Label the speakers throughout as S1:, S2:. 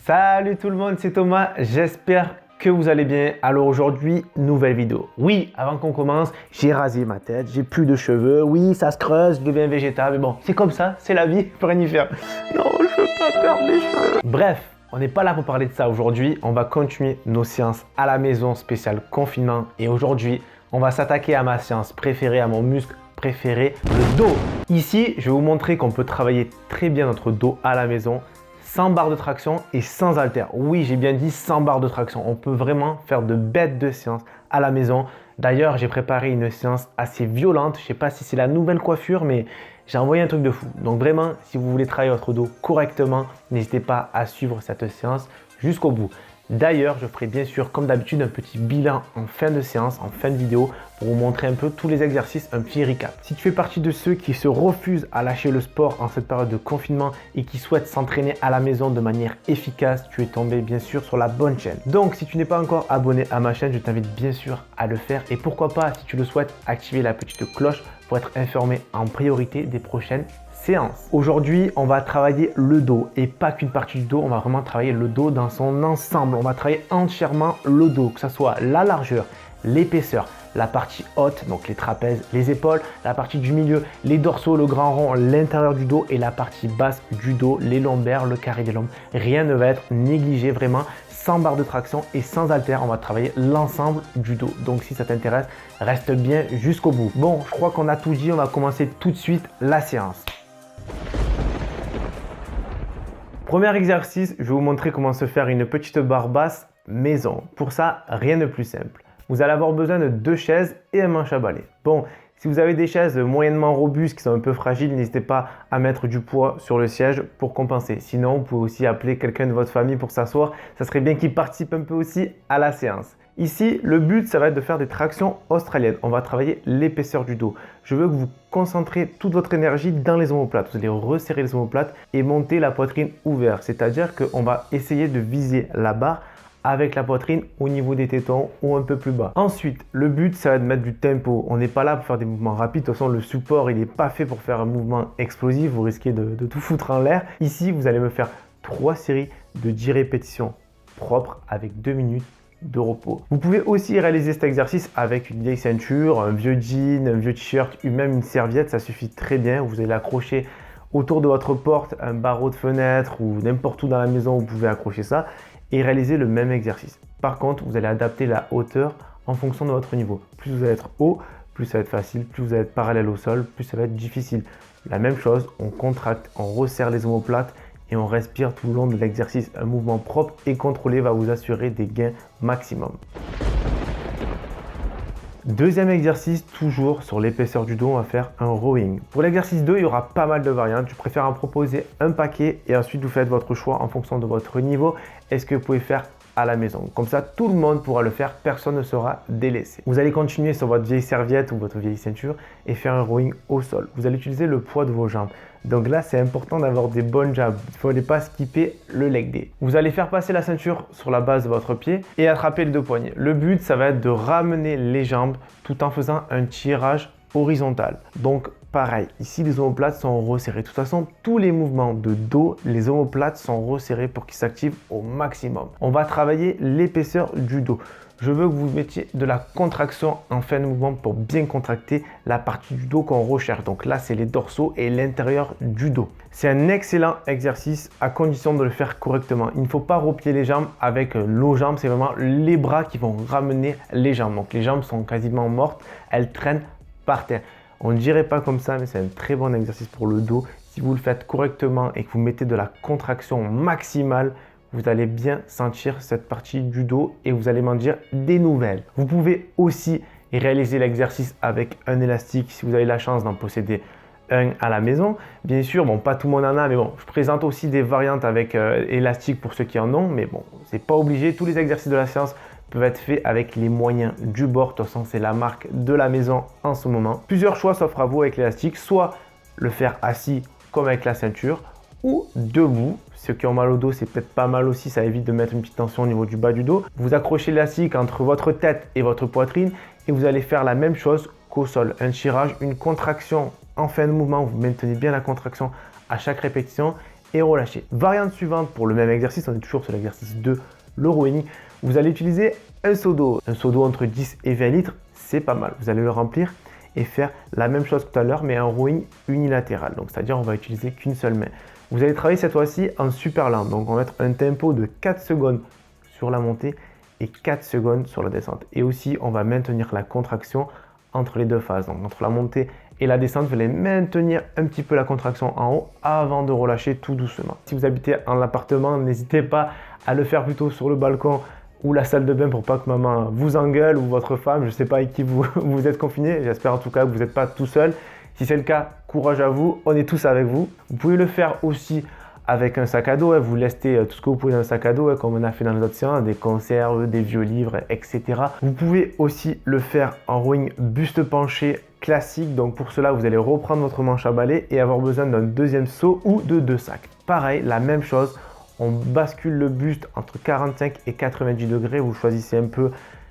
S1: Salut tout le monde, c'est Thomas, j'espère que vous allez bien. Alors aujourd'hui, nouvelle vidéo. Oui, avant qu'on commence, j'ai rasé ma tête, j'ai plus de cheveux. Oui, ça se creuse, je deviens végétal, mais bon, c'est comme ça, c'est la vie, je peux rien y faire. Non, je veux pas perdre mes cheveux. Bref, on n'est pas là pour parler de ça aujourd'hui. On va continuer nos séances à la maison spéciale confinement. Et aujourd'hui, on va s'attaquer à ma séance préférée, à mon muscle préféré, le dos. Ici, je vais vous montrer qu'on peut travailler très bien notre dos à la maison, sans barre de traction et sans haltère. Oui, j'ai bien dit sans barre de traction. On peut vraiment faire de bêtes de séances à la maison. D'ailleurs, j'ai préparé une séance assez violente. Je ne sais pas si c'est la nouvelle coiffure, mais j'ai envoyé un truc de fou. Donc vraiment, si vous voulez travailler votre dos correctement, n'hésitez pas à suivre cette séance jusqu'au bout. D'ailleurs, je ferai bien sûr, comme d'habitude, un petit bilan en fin de séance, en fin de vidéo, pour vous montrer un peu tous les exercices, un petit recap. Si tu fais partie de ceux qui se refusent à lâcher le sport en cette période de confinement et qui souhaitent s'entraîner à la maison de manière efficace, tu es tombé bien sûr sur la bonne chaîne. Donc, si tu n'es pas encore abonné à ma chaîne, je t'invite bien sûr à le faire. Et pourquoi pas, si tu le souhaites, activer la petite cloche pour être informé en priorité des prochaines séance. Aujourd'hui, on va travailler le dos et pas qu'une partie du dos, on va vraiment travailler le dos dans son ensemble. On va travailler entièrement le dos, que ce soit la largeur, l'épaisseur, la partie haute, donc les trapèzes, les épaules, la partie du milieu, les dorsaux, le grand rond, l'intérieur du dos et la partie basse du dos, les lombaires, le carré des lombes. Rien ne va être négligé vraiment. Sans barre de traction et sans haltère, on va travailler l'ensemble du dos. Donc si ça t'intéresse, reste bien jusqu'au bout. Bon, je crois qu'on a tout dit, on va commencer tout de suite la séance. Premier exercice, je vais vous montrer comment se faire une petite barre basse maison. Pour ça, rien de plus simple. Vous allez avoir besoin de 2 chaises et un manche à balai. Bon, si vous avez des chaises moyennement robustes qui sont un peu fragiles, n'hésitez pas à mettre du poids sur le siège pour compenser. Sinon, vous pouvez aussi appeler quelqu'un de votre famille pour s'asseoir. Ça serait bien qu'il participe un peu aussi à la séance. Ici, le but, ça va être de faire des tractions australiennes. On va travailler l'épaisseur du dos. Je veux que vous concentrez toute votre énergie dans les omoplates. Vous allez resserrer les omoplates et monter la poitrine ouverte. C'est-à-dire qu'on va essayer de viser la barre avec la poitrine au niveau des tétons ou un peu plus bas. Ensuite, le but, ça va être de mettre du tempo. On n'est pas là pour faire des mouvements rapides. De toute façon, le support, il n'est pas fait pour faire un mouvement explosif. Vous risquez de tout foutre en l'air. Ici, vous allez me faire 3 séries de 10 répétitions propres avec 2 minutes de repos. Vous pouvez aussi réaliser cet exercice avec une vieille ceinture, un vieux jean, un vieux t-shirt ou même une serviette, ça suffit très bien. Vous allez l'accrocher autour de votre porte, un barreau de fenêtre ou n'importe où dans la maison, vous pouvez accrocher ça et réaliser le même exercice. Par contre, vous allez adapter la hauteur en fonction de votre niveau. Plus vous allez être haut, plus ça va être facile, plus vous allez être parallèle au sol, plus ça va être difficile. La même chose, on contracte, on resserre les omoplates et on respire tout le long de l'exercice. Un mouvement propre et contrôlé va vous assurer des gains maximum. Deuxième exercice, toujours sur l'épaisseur du dos, on va faire un rowing. Pour l'exercice 2, il y aura pas mal de variantes. Je préfère en proposer un paquet et ensuite vous faites votre choix en fonction de votre niveau. Est-ce que vous pouvez faire à la maison? Comme ça, tout le monde pourra le faire, personne ne sera délaissé. Vous allez continuer sur votre vieille serviette ou votre vieille ceinture et faire un rowing au sol. Vous allez utiliser le poids de vos jambes. Donc là, c'est important d'avoir des bonnes jambes. Il ne faut pas skipper le leg day. Vous allez faire passer la ceinture sur la base de votre pied et attraper les 2 poignets. Le but, ça va être de ramener les jambes tout en faisant un tirage horizontal. Donc pareil, ici les omoplates sont resserrées. De toute façon, tous les mouvements de dos, les omoplates sont resserrées pour qu'ils s'activent au maximum. On va travailler l'épaisseur du dos. Je veux que vous mettiez de la contraction en fin de mouvement pour bien contracter la partie du dos qu'on recherche. Donc là, c'est les dorsaux et l'intérieur du dos. C'est un excellent exercice à condition de le faire correctement. Il ne faut pas replier les jambes avec nos jambes. C'est vraiment les bras qui vont ramener les jambes. Donc les jambes sont quasiment mortes. Elles traînent par terre. On ne dirait pas comme ça, mais c'est un très bon exercice pour le dos. Si vous le faites correctement et que vous mettez de la contraction maximale, vous allez bien sentir cette partie du dos et vous allez m'en dire des nouvelles. Vous pouvez aussi réaliser l'exercice avec un élastique si vous avez la chance d'en posséder un à la maison. Bien sûr, bon, pas tout le monde en a, mais bon, je présente aussi des variantes avec élastique pour ceux qui en ont, mais bon, c'est pas obligé. Tous les exercices de la séance peuvent être faits avec les moyens du bord. De toute façon, c'est la marque de la maison en ce moment. Plusieurs choix s'offrent à vous avec l'élastique, soit le faire assis comme avec la ceinture ou debout. Ceux qui ont mal au dos, c'est peut-être pas mal aussi, ça évite de mettre une petite tension au niveau du bas du dos. Vous accrochez l'élastique entre votre tête et votre poitrine et vous allez faire la même chose qu'au sol. Un tirage, une contraction en fin de mouvement, vous maintenez bien la contraction à chaque répétition et relâcher. Variante suivante pour le même exercice, on est toujours sur l'exercice 2, le rowing. Vous allez utiliser un seau d'eau. Un seau d'eau entre 10 et 20 litres, c'est pas mal. Vous allez le remplir et faire la même chose que tout à l'heure, mais un rowing unilatéral. Donc, c'est-à-dire on va utiliser qu'une seule main. Vous allez travailler cette fois-ci en super lent. Donc, on va mettre un tempo de 4 secondes sur la montée et 4 secondes sur la descente. Et aussi, on va maintenir la contraction entre les deux phases. Donc, entre la montée et la descente, vous allez maintenir un petit peu la contraction en haut avant de relâcher tout doucement. Si vous habitez en appartement, n'hésitez pas à le faire plutôt sur le balcon ou la salle de bain pour pas que maman vous engueule ou votre femme, je ne sais pas avec qui vous êtes confiné. J'espère en tout cas que vous n'êtes pas tout seul. Si c'est le cas, courage à vous, on est tous avec vous. Vous pouvez le faire aussi avec un sac à dos, vous lestez tout ce que vous pouvez dans un sac à dos, comme on a fait dans les autres séances, des conserves, des vieux livres, etc. Vous pouvez aussi le faire en rowing buste penché classique. Donc pour cela, vous allez reprendre votre manche à balai et avoir besoin d'un deuxième seau ou de 2 sacs. Pareil, la même chose. On bascule le buste entre 45 et 90 degrés. Vous choisissez un peu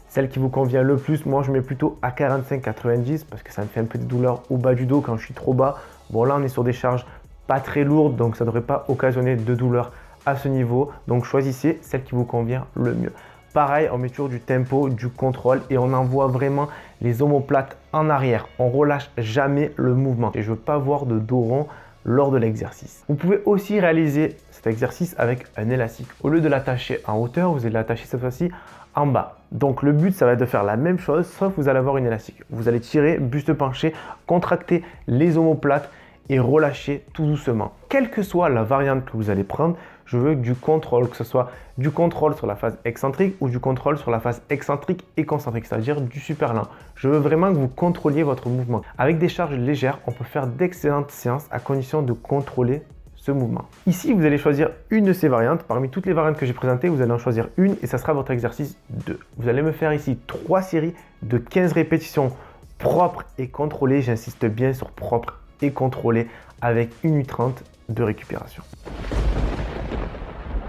S1: celle qui vous convient le plus. Moi, je mets plutôt à 45-90 parce que ça me fait un peu de douleur au bas du dos quand je suis trop bas. Bon, là, on est sur des charges pas très lourdes, donc ça ne devrait pas occasionner de douleur à ce niveau. Donc, choisissez celle qui vous convient le mieux. Pareil, on met toujours du tempo, du contrôle et on envoie vraiment les omoplates en arrière. On relâche jamais le mouvement. Et je ne veux pas voir de dos rond lors de l'exercice. Vous pouvez aussi réaliser cet exercice avec un élastique. Au lieu de l'attacher en hauteur, vous allez l'attacher cette fois-ci en bas. Donc le but, ça va être de faire la même chose, sauf que vous allez avoir une élastique. Vous allez tirer, buste penché, contracter les omoplates et relâcher tout doucement. Quelle que soit la variante que vous allez prendre, je veux du contrôle, que ce soit du contrôle sur la phase excentrique ou du contrôle sur la phase excentrique et concentrique, c'est-à-dire du super lent. Je veux vraiment que vous contrôliez votre mouvement. Avec des charges légères, on peut faire d'excellentes séances à condition de contrôler ce mouvement. Ici, vous allez choisir une de ces variantes. Parmi toutes les variantes que j'ai présentées, vous allez en choisir une et ça sera votre exercice 2. Vous allez me faire ici 3 séries de 15 répétitions propres et contrôlées. J'insiste bien sur propre et contrôlé avec 1 minute 30 de récupération.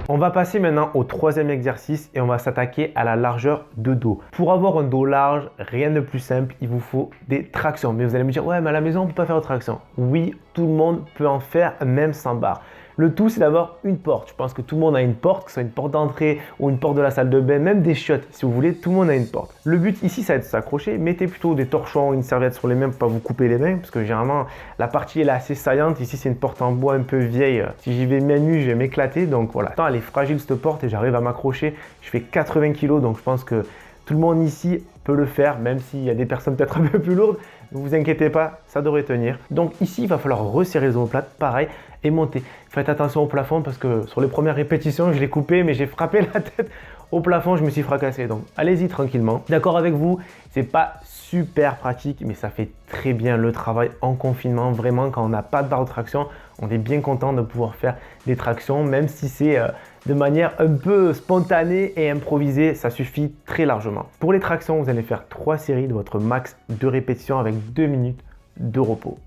S1: On va passer maintenant au troisième exercice et on va s'attaquer à la largeur de dos. Pour avoir un dos large, rien de plus simple, il vous faut des tractions. Mais vous allez me dire, ouais, mais à la maison, on ne peut pas faire de traction. Oui, tout le monde peut en faire, même sans barre. Le tout, c'est d'avoir une porte. Je pense que tout le monde a une porte, que ce soit une porte d'entrée ou une porte de la salle de bain, même des chiottes. Si vous voulez, tout le monde a une porte. Le but ici, ça va être de s'accrocher. Mettez plutôt des torchons, une serviette sur les mains pour pas vous couper les mains, parce que généralement, la partie elle est assez saillante. Ici, c'est une porte en bois un peu vieille. Si j'y vais main nue, je vais m'éclater. Donc voilà. Elle est fragile cette porte et j'arrive à m'accrocher. Je fais 80 kg, donc je pense que tout le monde ici peut le faire, même s'il y a des personnes peut-être un peu plus lourdes. Ne vous inquiétez pas, ça devrait tenir. Donc ici, il va falloir resserrer les omoplates, pareil, et monter. Faites attention au plafond parce que sur les premières répétitions, je l'ai coupé, mais j'ai frappé la tête au plafond, je me suis fracassé. Donc allez-y tranquillement. D'accord avec vous, c'est pas super pratique, mais ça fait très bien le travail en confinement. Vraiment, quand on n'a pas de barre de traction, on est bien content de pouvoir faire des tractions, même si c'est de manière un peu spontanée et improvisée, ça suffit très largement. Pour les tractions, vous allez faire 3 séries de votre max de répétitions avec 2 minutes de repos.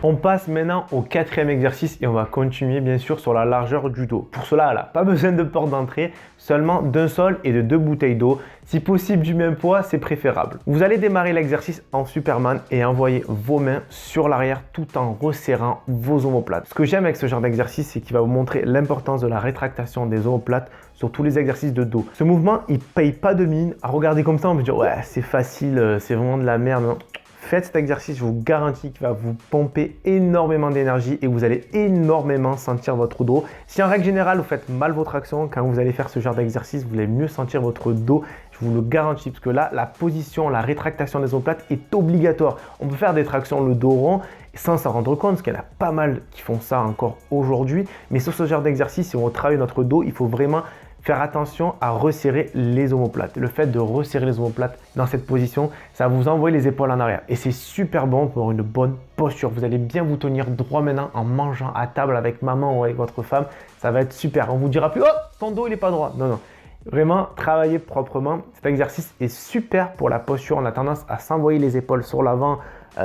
S1: On passe maintenant au 4e exercice et on va continuer bien sûr sur la largeur du dos. Pour cela, là, pas besoin de porte d'entrée, seulement d'un sol et de 2 bouteilles d'eau. Si possible du même poids, c'est préférable. Vous allez démarrer l'exercice en Superman et envoyer vos mains sur l'arrière tout en resserrant vos omoplates. Ce que j'aime avec ce genre d'exercice, c'est qu'il va vous montrer l'importance de la rétractation des omoplates sur tous les exercices de dos. Ce mouvement, il paye pas de mine. À regarder comme ça, on peut dire ouais, c'est facile, c'est vraiment de la merde. Non. Faites cet exercice, je vous garantis qu'il va vous pomper énormément d'énergie et vous allez énormément sentir votre dos. Si en règle générale, vous faites mal vos tractions, quand vous allez faire ce genre d'exercice, vous allez mieux sentir votre dos. Je vous le garantis parce que là, la position, la rétractation des omoplates est obligatoire. On peut faire des tractions le dos rond sans s'en rendre compte, parce qu'il y en a pas mal qui font ça encore aujourd'hui. Mais sur ce genre d'exercice, si on travaille notre dos, il faut vraiment faire attention à resserrer les omoplates. Le fait de resserrer les omoplates dans cette position, ça va vous envoyer les épaules en arrière. Et c'est super bon pour une bonne posture. Vous allez bien vous tenir droit maintenant en mangeant à table avec maman ou avec votre femme. Ça va être super. On vous dira plus, oh, ton dos il n'est pas droit. Non, non. Vraiment, travaillez proprement. Cet exercice est super pour la posture. On a tendance à s'envoyer les épaules sur l'avant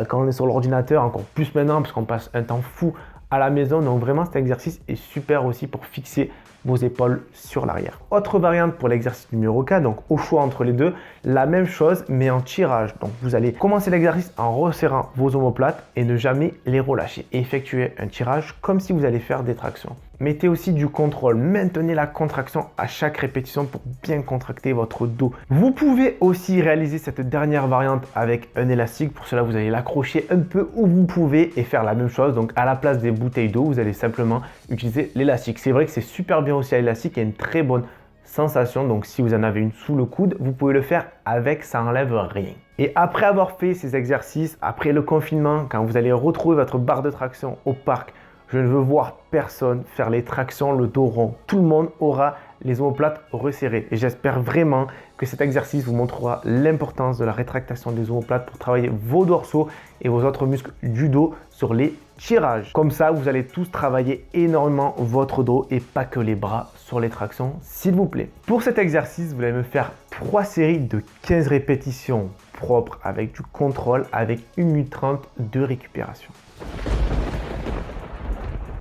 S1: quand on est sur l'ordinateur, encore plus maintenant parce qu'on passe un temps fou à la maison. Donc vraiment, cet exercice est super aussi pour fixer vos épaules sur l'arrière. Autre variante pour l'exercice numéro 4, donc au choix entre les deux, la même chose mais en tirage. Donc vous allez commencer l'exercice en resserrant vos omoplates et ne jamais les relâcher. Et effectuer un tirage comme si vous allez faire des tractions. Mettez aussi du contrôle, maintenez la contraction à chaque répétition pour bien contracter votre dos. Vous pouvez aussi réaliser cette dernière variante avec un élastique. Pour cela, vous allez l'accrocher un peu où vous pouvez et faire la même chose. Donc à la place des bouteilles d'eau, vous allez simplement utiliser l'élastique. C'est vrai que c'est super bien aussi à l'élastique, il y a une très bonne sensation. Donc si vous en avez une sous le coude, vous pouvez le faire avec, ça n'enlève rien. Et après avoir fait ces exercices, après le confinement, quand vous allez retrouver votre barre de traction au parc, je ne veux voir personne faire les tractions le dos rond. Tout le monde aura les omoplates resserrées. Et j'espère vraiment que cet exercice vous montrera l'importance de la rétractation des omoplates pour travailler vos dorsaux et vos autres muscles du dos sur les tirages. Comme ça, vous allez tous travailler énormément votre dos et pas que les bras sur les tractions, s'il vous plaît. Pour cet exercice, vous allez me faire 3 séries de 15 répétitions propres avec du contrôle avec 1 minute 30 de récupération.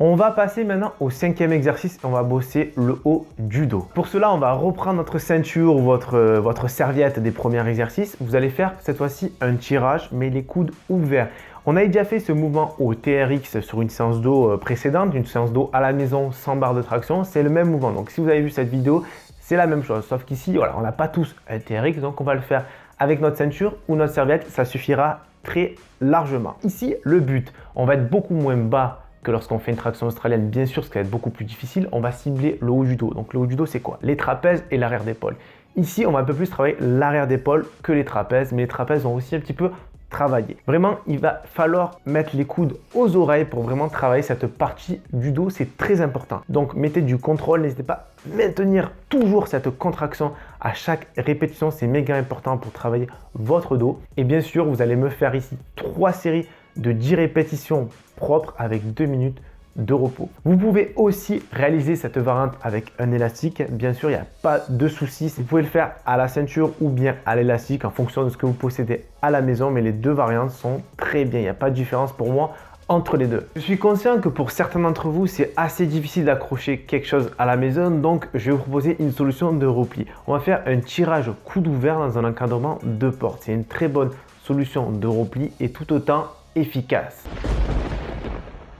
S1: On va passer maintenant au 5e exercice et on va bosser le haut du dos. Pour cela, on va reprendre notre ceinture ou votre serviette des premiers exercices. Vous allez faire cette fois-ci un tirage, mais les coudes ouverts. On a déjà fait ce mouvement au TRX sur une séance d'eau précédente, une séance d'eau à la maison sans barre de traction. C'est le même mouvement. Donc si vous avez vu cette vidéo, c'est la même chose. Sauf qu'ici, voilà, on n'a pas tous un TRX, donc on va le faire avec notre ceinture ou notre serviette. Ça suffira très largement. Ici, le but, on va être beaucoup moins bas que lorsqu'on fait une traction australienne, bien sûr, ce qui va être beaucoup plus difficile, on va cibler le haut du dos. Donc le haut du dos, c'est quoi? Les trapèzes et l'arrière d'épaule. Ici, on va un peu plus travailler l'arrière d'épaule que les trapèzes, mais les trapèzes vont aussi un petit peu travailler. Vraiment, il va falloir mettre les coudes aux oreilles pour vraiment travailler cette partie du dos, c'est très important. Donc mettez du contrôle, n'hésitez pas à maintenir toujours cette contraction à chaque répétition, c'est méga important pour travailler votre dos. Et bien sûr, vous allez me faire ici 3 séries de 10 répétitions propres avec 2 minutes de repos. Vous pouvez aussi réaliser cette variante avec un élastique. Bien sûr, il n'y a pas de souci. Vous pouvez le faire à la ceinture ou bien à l'élastique en fonction de ce que vous possédez à la maison. Mais les deux variantes sont très bien. Il n'y a pas de différence pour moi entre les deux. Je suis conscient que pour certains d'entre vous, c'est assez difficile d'accrocher quelque chose à la maison. Donc, je vais vous proposer une solution de repli. On va faire un tirage coude ouvert dans un encadrement de porte. C'est une très bonne solution de repli et tout autant efficace.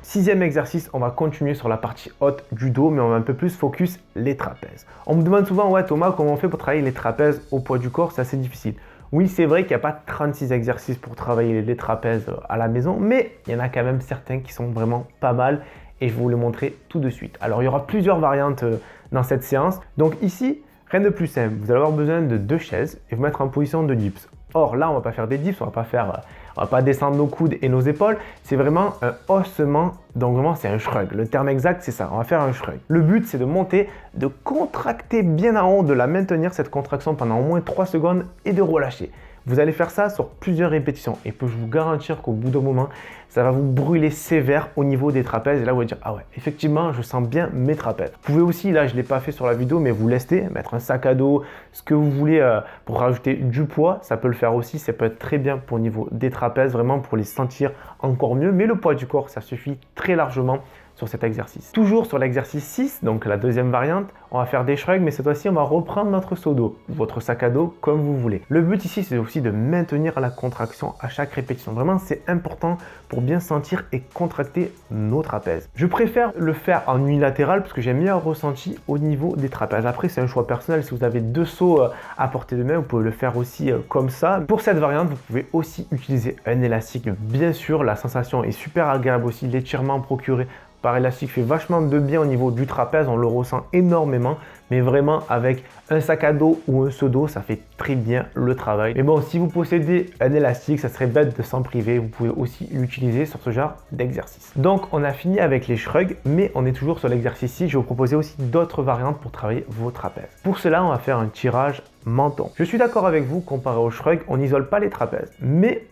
S1: 6e exercice, on va continuer sur la partie haute du dos, mais on va un peu plus focus les trapèzes. On me demande souvent, ouais Thomas, comment on fait pour travailler les trapèzes au poids du corps? C'est assez difficile. Oui, c'est vrai qu'il n'y a pas 36 exercices pour travailler les trapèzes à la maison, mais il y en a quand même certains qui sont vraiment pas mal et je vais vous les montrer tout de suite. Alors, il y aura plusieurs variantes dans cette séance. Donc ici, rien de plus simple. Vous allez avoir besoin de 2 chaises et vous mettre en position de dips. Or là, on va pas faire des dips, on va pas descendre nos coudes et nos épaules. C'est vraiment un haussement, donc vraiment c'est un shrug. Le terme exact, c'est ça, on va faire un shrug. Le but, c'est de monter, de contracter bien en haut, de la maintenir cette contraction pendant au moins 3 secondes et de relâcher. Vous allez faire ça sur plusieurs répétitions et je peux vous garantir qu'au bout d'un moment, ça va vous brûler sévère au niveau des trapèzes. Et là, vous allez dire, ah ouais, effectivement, je sens bien mes trapèzes. Vous pouvez aussi, là, je ne l'ai pas fait sur la vidéo, mais vous lestez, mettre un sac à dos, ce que vous voulez pour rajouter du poids. Ça peut le faire aussi. Ça peut être très bien pour le niveau des trapèzes, vraiment pour les sentir encore mieux. Mais le poids du corps, ça suffit très largement sur cet exercice. Toujours sur l'exercice 6, donc la deuxième variante, on va faire des shrugs, mais cette fois-ci, on va reprendre notre seau d'eau, votre sac à dos, comme vous voulez. Le but ici, c'est aussi de maintenir la contraction à chaque répétition. Vraiment, c'est important pour bien sentir et contracter nos trapèzes. Je préfère le faire en unilatéral parce que j'aime bien un ressenti au niveau des trapèzes. Après, c'est un choix personnel. Si vous avez 2 seaux à portée de main, vous pouvez le faire aussi comme ça. Pour cette variante, vous pouvez aussi utiliser un élastique. Bien sûr, la sensation est super agréable aussi. L'étirement procuré par élastique fait vachement de bien au niveau du trapèze, on le ressent énormément, mais vraiment avec un sac à dos ou un seau d'eau, ça fait très bien le travail. Mais bon, si vous possédez un élastique, ça serait bête de s'en priver, vous pouvez aussi l'utiliser sur ce genre d'exercice. Donc on a fini avec les shrugs, mais on est toujours sur l'exercice 6, je vais vous proposer aussi d'autres variantes pour travailler vos trapèzes. Pour cela, on va faire un tirage menton. Je suis d'accord avec vous, comparé au shrug, on n'isole pas les trapèzes, mais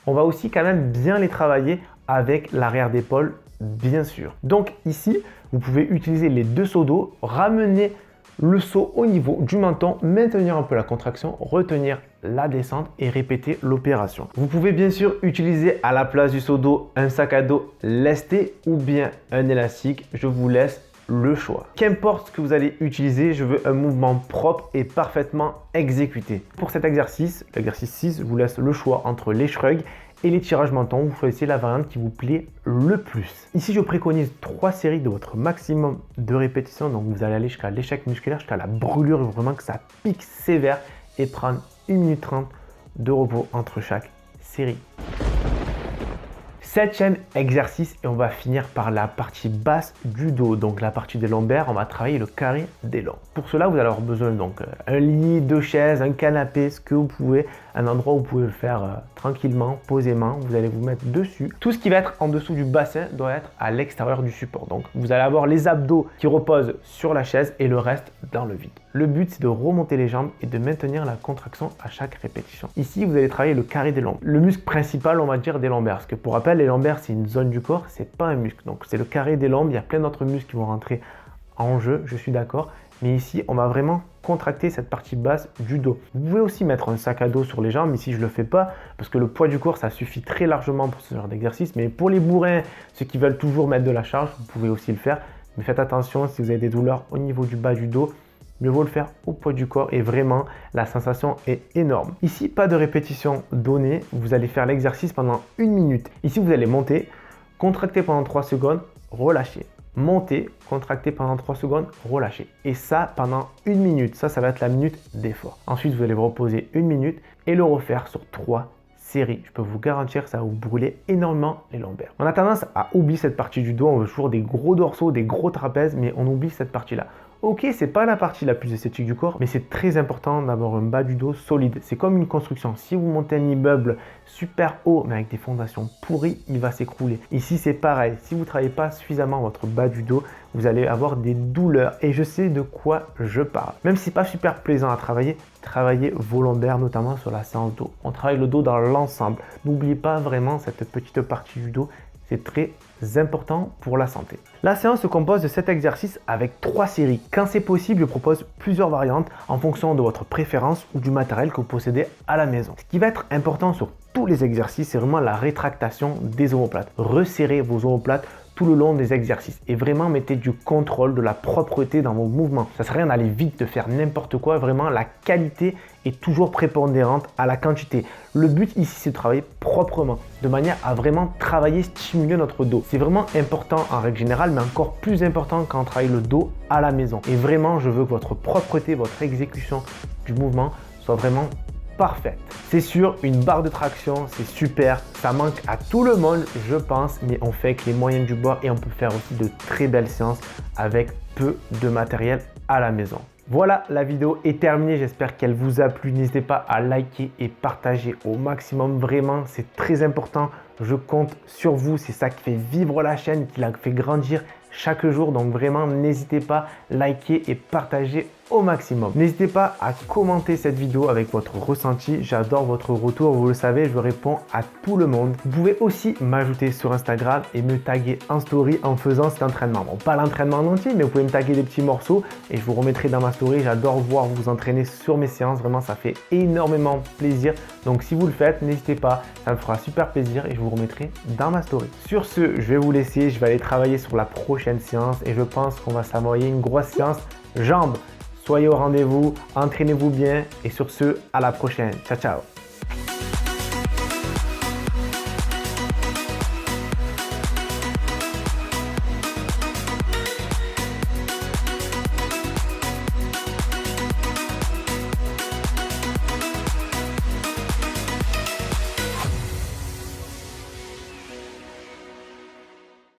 S1: on va aussi quand même bien les travailler avec l'arrière d'épaule, bien sûr. Donc ici, vous pouvez utiliser les 2 seaux d'eau, ramener le seau au niveau du menton, maintenir un peu la contraction, retenir la descente et répéter l'opération. Vous pouvez bien sûr utiliser à la place du seau d'eau un sac à dos lesté ou bien un élastique. Je vous laisse le choix. Qu'importe ce que vous allez utiliser, je veux un mouvement propre et parfaitement exécuté. Pour cet exercice, l'exercice 6, je vous laisse le choix entre les shrugs et les tirages mentons. Vous choisissez la variante qui vous plaît le plus. Ici, je préconise 3 séries de votre maximum de répétitions. Donc, vous allez aller jusqu'à l'échec musculaire, jusqu'à la brûlure, vraiment que ça pique sévère et prendre 1 minute 30 de repos entre chaque série. 7e exercice et on va finir par la partie basse du dos, donc la partie des lombaires. On va travailler le carré des longs. Pour cela, vous allez avoir besoin donc un lit, 2 chaises, un canapé, ce que vous pouvez, un endroit où vous pouvez le faire tranquillement, posément. Vous allez vous mettre dessus. Tout ce qui va être en dessous du bassin doit être à l'extérieur du support. Donc vous allez avoir les abdos qui reposent sur la chaise et le reste dans le vide. Le but, c'est de remonter les jambes et de maintenir la contraction à chaque répétition. Ici, vous allez travailler le carré des lombaires. Le muscle principal, on va dire, des lombaires. Parce que pour rappel, les lombaires, c'est une zone du corps, c'est pas un muscle. Donc, c'est le carré des lombaires. Il y a plein d'autres muscles qui vont rentrer en jeu, je suis d'accord. Mais ici, on va vraiment contracter cette partie basse du dos. Vous pouvez aussi mettre un sac à dos sur les jambes. Ici, je ne le fais pas parce que le poids du corps, ça suffit très largement pour ce genre d'exercice. Mais pour les bourrins, ceux qui veulent toujours mettre de la charge, vous pouvez aussi le faire. Mais faites attention, si vous avez des douleurs au niveau du bas du dos, mieux vaut le faire au poids du corps et vraiment la sensation est énorme. Ici, pas de répétition donnée, vous allez faire l'exercice pendant 1 minute. Ici, vous allez monter, contracter pendant 3 secondes, relâcher. Monter, contracter pendant 3 secondes, relâcher. Et ça pendant 1 minute. Ça va être la minute d'effort. Ensuite, vous allez vous reposer 1 minute et le refaire sur 3 séries. Je peux vous garantir que ça va vous brûler énormément les lombaires. On a tendance à oublier cette partie du dos. On veut toujours des gros dorsaux, des gros trapèzes, mais on oublie cette partie-là. Ok, c'est pas la partie la plus esthétique du corps, mais c'est très important d'avoir un bas du dos solide. C'est comme une construction. Si vous montez un immeuble super haut, mais avec des fondations pourries, il va s'écrouler. Ici, c'est pareil. Si vous ne travaillez pas suffisamment votre bas du dos, vous allez avoir des douleurs. Et je sais de quoi je parle. Même si c'est pas super plaisant à travailler, travaillez vos lombaires, notamment sur la séance dos. On travaille le dos dans l'ensemble. N'oubliez pas vraiment cette petite partie du dos. C'est très important pour la santé. La séance se compose de 7 exercices avec 3 séries. Quand c'est possible, je propose plusieurs variantes en fonction de votre préférence ou du matériel que vous possédez à la maison. Ce qui va être important sur tous les exercices, c'est vraiment la rétractation des omoplates. Resserrez vos omoplates tout le long des exercices et vraiment mettez du contrôle, de la propreté dans vos mouvements. Ça ne sert à rien d'aller vite, de faire n'importe quoi. Vraiment, la qualité est toujours prépondérante à la quantité. Le but ici, c'est de travailler proprement, de manière à vraiment travailler, stimuler notre dos. C'est vraiment important en règle générale, mais encore plus important quand on travaille le dos à la maison. Et vraiment, je veux que votre propreté, votre exécution du mouvement soit vraiment parfaite. C'est sûr, une barre de traction, c'est super. Ça manque à tout le monde, je pense, mais on fait avec les moyens du bord et on peut faire aussi de très belles séances avec peu de matériel à la maison. Voilà, la vidéo est terminée. J'espère qu'elle vous a plu. N'hésitez pas à liker et partager au maximum. Vraiment, c'est très important. Je compte sur vous. C'est ça qui fait vivre la chaîne, qui la fait grandir chaque jour. Donc vraiment, n'hésitez pas à liker et partager au maximum. N'hésitez pas à commenter cette vidéo avec votre ressenti. J'adore votre retour. Vous le savez, je réponds à tout le monde. Vous pouvez aussi m'ajouter sur Instagram et me taguer en story en faisant cet entraînement. Bon, pas l'entraînement en entier, mais vous pouvez me taguer des petits morceaux et je vous remettrai dans ma story. J'adore voir vous entraîner sur mes séances. Vraiment, ça fait énormément plaisir. Donc, si vous le faites, n'hésitez pas. Ça me fera super plaisir et je vous remettrai dans ma story. Sur ce, je vais vous laisser. Je vais aller travailler sur la prochaine séance et je pense qu'on va s'envoyer une grosse séance jambes. Soyez au rendez-vous, entraînez-vous bien et sur ce, à la prochaine. Ciao, ciao.